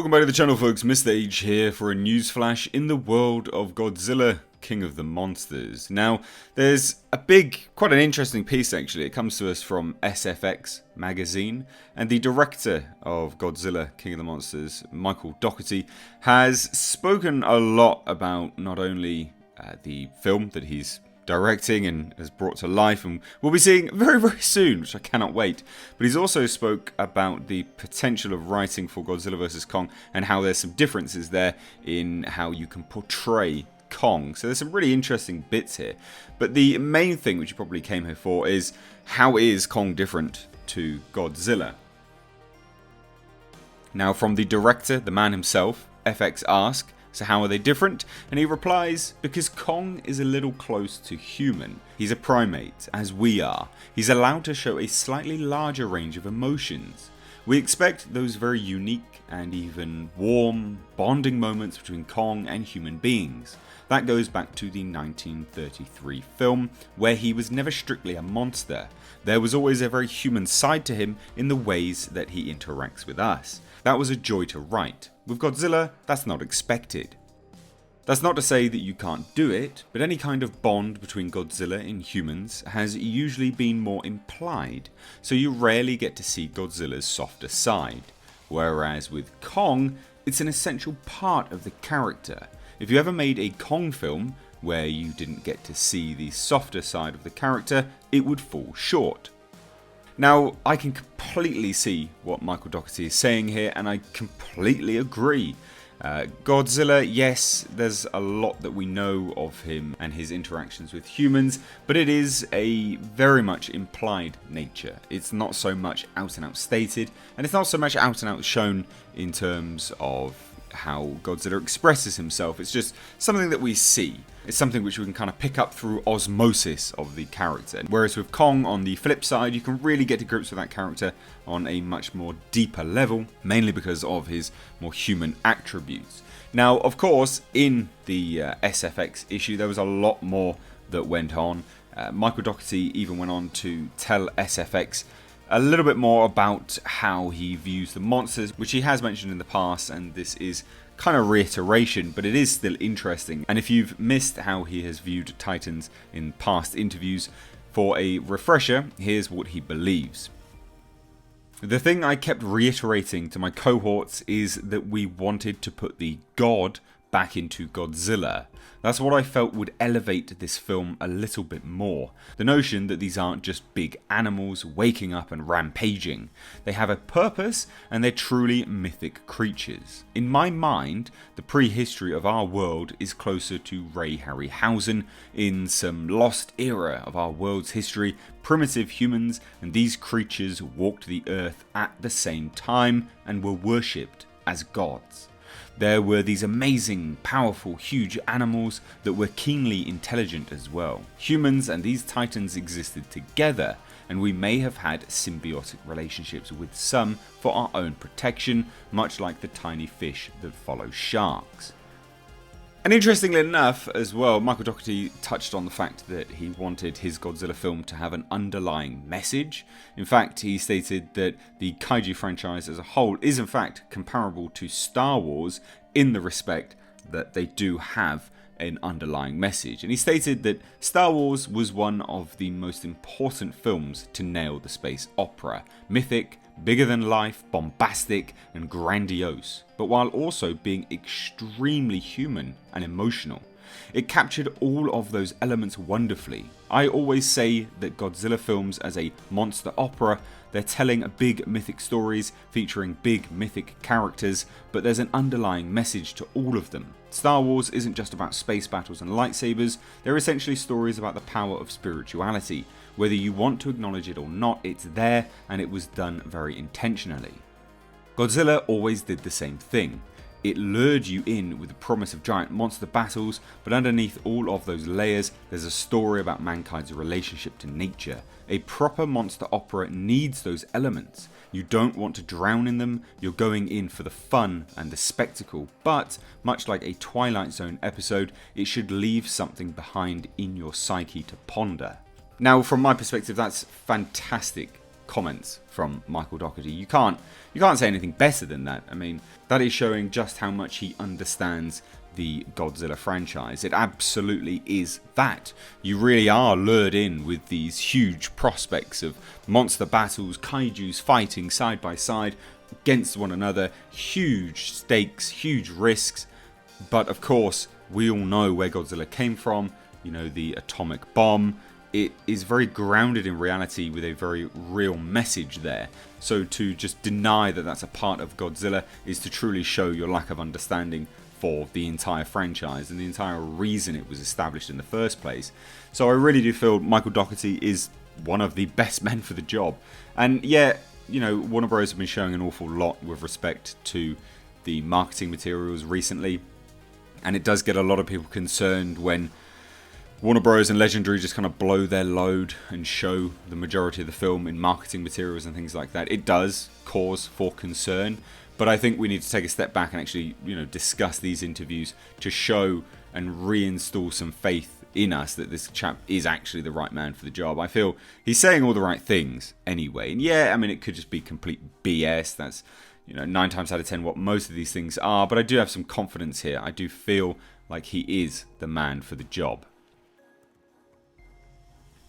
Welcome back to the channel, folks. Mr. H here for a news flash in the world of Godzilla, King of the Monsters. Now, there's quite an interesting piece actually. It comes to us from SFX magazine, and the director of Godzilla, King of the Monsters, Michael Dougherty, has spoken a lot about not only the film that he's directing and has brought to life and we'll be seeing very, very soon, which I cannot wait. But he's also spoke about the potential of writing for Godzilla vs. Kong and how there's some differences there in how you can portray Kong. So there's some really interesting bits here. But the main thing which you probably came here for is, how is Kong different to Godzilla? Now, from the director, the man himself, FX asks, so how are they different? And he replies, because Kong is a little close to human. He's a primate, as we are. He's allowed to show a slightly larger range of emotions. We expect those very unique and even warm bonding moments between Kong and human beings. That goes back to the 1933 film, where he was never strictly a monster. There was always a very human side to him in the ways that he interacts with us. That was a joy to write. With Godzilla, that's not expected. That's not to say that you can't do it, but any kind of bond between Godzilla and humans has usually been more implied, so you rarely get to see Godzilla's softer side. Whereas with Kong, it's an essential part of the character. If you ever made a Kong film where you didn't get to see the softer side of the character, it would fall short. Now, I can completely see what Michael Dougherty is saying here, and I completely agree. Godzilla, yes, there's a lot that we know of him and his interactions with humans, but it is a very much implied nature. It's not so much out and out stated, and it's not so much out and out shown in terms of how Godzilla expresses himself. It's just something that we see. It's something which we can kind of pick up through osmosis of the character. Whereas with Kong, on the flip side, you can really get to grips with that character on a much more deeper level, mainly because of his more human attributes. Now, of course, in the SFX issue, there was a lot more that went on. Michael Dougherty even went on to tell SFX a little bit more about how he views the monsters, which he has mentioned in the past, and this is kind of reiteration, but it is still interesting. And if you've missed how he has viewed Titans in past interviews, for a refresher, here's what he believes. The thing I kept reiterating to my cohorts is that we wanted to put the God back into Godzilla. That's what I felt would elevate this film a little bit more. The notion that these aren't just big animals waking up and rampaging. They have a purpose and they're truly mythic creatures. In my mind, the prehistory of our world is closer to Ray Harryhausen in some lost era of our world's history. Primitive humans and these creatures walked the earth at the same time and were worshipped as gods. There were these amazing, powerful, huge animals that were keenly intelligent as well. Humans and these titans existed together, and we may have had symbiotic relationships with some for our own protection, much like the tiny fish that follow sharks. And interestingly enough as well, Michael Dougherty touched on the fact that he wanted his Godzilla film to have an underlying message. In fact, he stated that the kaiju franchise as a whole is in fact comparable to Star Wars in the respect that they do have an underlying message. And he stated that Star Wars was one of the most important films to nail the space opera. Mythic, bigger than life, bombastic and grandiose, but while also being extremely human and emotional. It captured all of those elements wonderfully. I always say that Godzilla films as a monster opera, they're telling big mythic stories featuring big mythic characters, but there's an underlying message to all of them. Star Wars isn't just about space battles and lightsabers, they're essentially stories about the power of spirituality. Whether you want to acknowledge it or not, it's there, and it was done very intentionally. Godzilla always did the same thing. It lured you in with the promise of giant monster battles, but underneath all of those layers, there's a story about mankind's relationship to nature. A proper monster opera needs those elements. You don't want to drown in them, you're going in for the fun and the spectacle, but much like a Twilight Zone episode, it should leave something behind in your psyche to ponder. Now, from my perspective, that's fantastic comments from Michael Dougherty. You can't say anything better than that. I mean, that is showing just how much he understands the Godzilla franchise. It absolutely is that. You really are lured in with these huge prospects of monster battles, kaijus fighting side by side against one another, huge stakes, huge risks. But of course, we all know where Godzilla came from, you know, the atomic bomb. It is very grounded in reality with a very real message there. So to just deny that that's a part of Godzilla is to truly show your lack of understanding for the entire franchise and the entire reason it was established in the first place. So I really do feel Michael Dougherty is one of the best men for the job. And yeah, you know, Warner Bros. Have been showing an awful lot with respect to the marketing materials recently. And it does get a lot of people concerned when Warner Bros. And Legendary just kind of blow their load and show the majority of the film in marketing materials and things like that. It does cause for concern. But I think we need to take a step back and actually, you know, discuss these interviews to show and reinstall some faith in us that this chap is actually the right man for the job. I feel he's saying all the right things anyway. And yeah, I mean, it could just be complete BS. That's, you know, 9 times out of 10 what most of these things are. But I do have some confidence here. I do feel like he is the man for the job.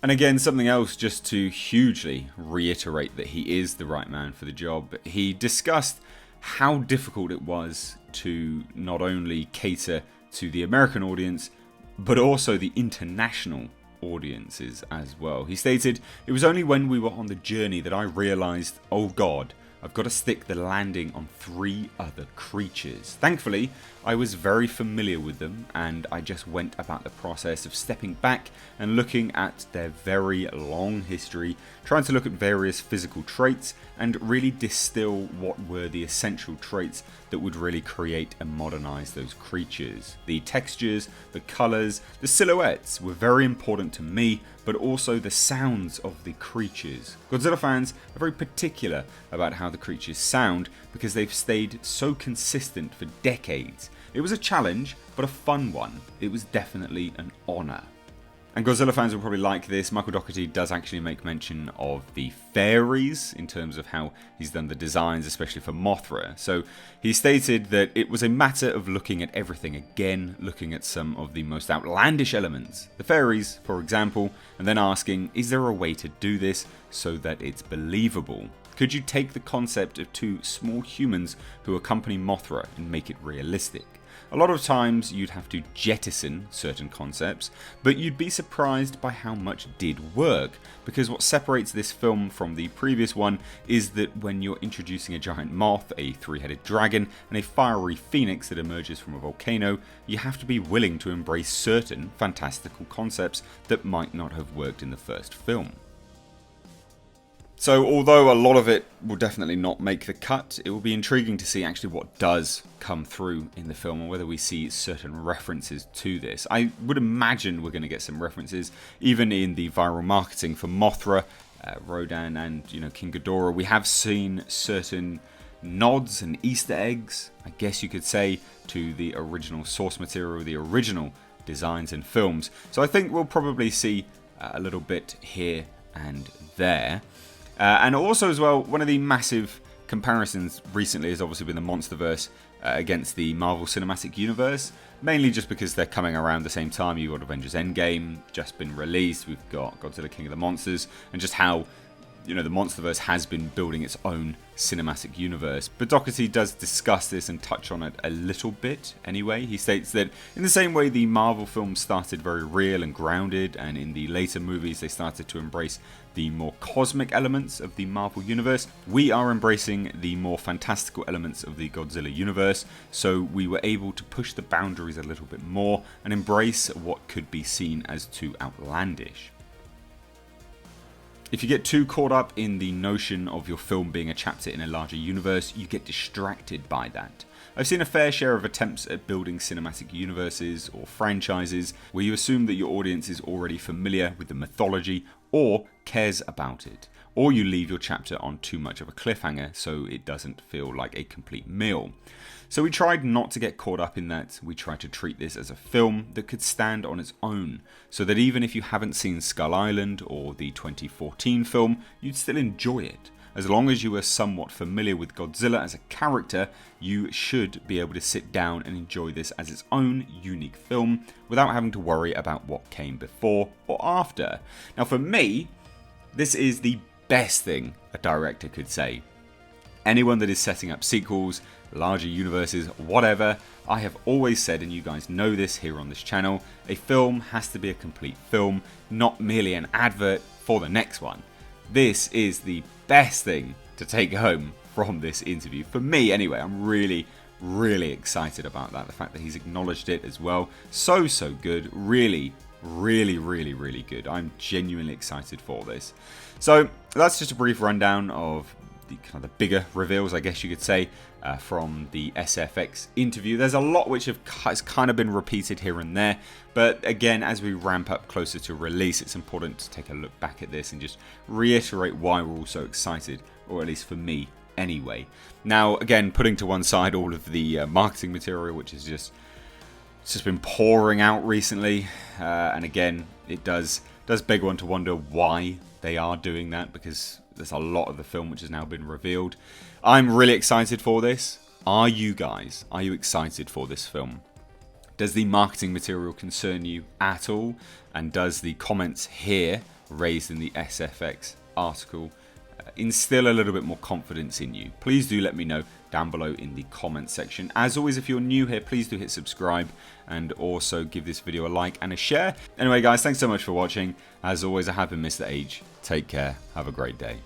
And again, something else just to hugely reiterate that he is the right man for the job. He discussed how difficult it was to not only cater to the American audience, but also the international audiences as well. He stated, "It was only when we were on the journey that I realised, oh God, I've got to stick the landing on 3 other creatures. Thankfully, I was very familiar with them, and I just went about the process of stepping back and looking at their very long history, trying to look at various physical traits and really distill what were the essential traits that would really create and modernize those creatures. The textures, the colors, the silhouettes were very important to me, but also the sounds of the creatures. Godzilla fans are very particular about how the creatures sound because they've stayed so consistent for decades. It was a challenge, but a fun one. It was definitely an honor." And Godzilla fans will probably like this. Michael Dougherty does actually make mention of the fairies in terms of how he's done the designs, especially for Mothra. So he stated that it was a matter of looking at everything again, looking at some of the most outlandish elements, the fairies, for example, and then asking, is there a way to do this so that it's believable? Could you take the concept of 2 small humans who accompany Mothra and make it realistic? A lot of times you'd have to jettison certain concepts, but you'd be surprised by how much did work, because what separates this film from the previous one is that when you're introducing a giant moth, a 3-headed dragon, and a fiery phoenix that emerges from a volcano, you have to be willing to embrace certain fantastical concepts that might not have worked in the first film. So although a lot of it will definitely not make the cut, it will be intriguing to see actually what does come through in the film and whether we see certain references to this. I would imagine we're going to get some references, even in the viral marketing for Mothra, Rodan and King Ghidorah. We have seen certain nods and Easter eggs, I guess you could say, to the original source material, the original designs and films. So I think we'll probably see a little bit here and there. And also as well, one of the massive comparisons recently has obviously been the MonsterVerse against the Marvel Cinematic Universe, mainly just because they're coming around the same time. You've got Avengers Endgame just been released, we've got Godzilla King of the Monsters, and just how the MonsterVerse has been building its own cinematic universe. But Dougherty does discuss this and touch on it a little bit anyway. He states that in the same way the Marvel films started very real and grounded, and in the later movies they started to embrace the more cosmic elements of the Marvel universe, we are embracing the more fantastical elements of the Godzilla universe, so we were able to push the boundaries a little bit more and embrace what could be seen as too outlandish. If you get too caught up in the notion of your film being a chapter in a larger universe, you get distracted by that. I've seen a fair share of attempts at building cinematic universes or franchises where you assume that your audience is already familiar with the mythology or cares about it, or you leave your chapter on too much of a cliffhanger so it doesn't feel like a complete meal. So we tried not to get caught up in that. We tried to treat this as a film that could stand on its own, so that even if you haven't seen Skull Island or the 2014 film, you'd still enjoy it. As long as you were somewhat familiar with Godzilla as a character, you should be able to sit down and enjoy this as its own unique film without having to worry about what came before or after. Now for me, this is the best thing a director could say. Anyone that is setting up sequels, larger universes, whatever, I have always said, and you guys know this here on this channel, a film has to be a complete film, not merely an advert for the next one. This is the best thing to take home from this interview. For me, anyway, I'm really excited about that. The fact that he's acknowledged it as well. So good. Really good. I'm genuinely excited for this. So that's just a brief rundown of the kind of the bigger reveals, I guess you could say, from the SFX interview. There's a lot which has kind of been repeated here and there, but again, as we ramp up closer to release, it's important to take a look back at this and just reiterate why we're all so excited, or at least for me anyway. Now, again, putting to one side all of the marketing material, which is just been pouring out recently, and again, it does beg one to wonder why they are doing that, because there's a lot of the film which has now been revealed. I'm really excited for this. Are you guys? Are you excited for this film? Does the marketing material concern you at all? And does the comments here raised in the SFX article instill a little bit more confidence in you? Please do let me know down below in the comment section. As always, if you're new here, please do hit subscribe and also give this video a like and a share. Anyway guys, thanks so much for watching. As always, I have been Mr. H. Take care. Have a great day.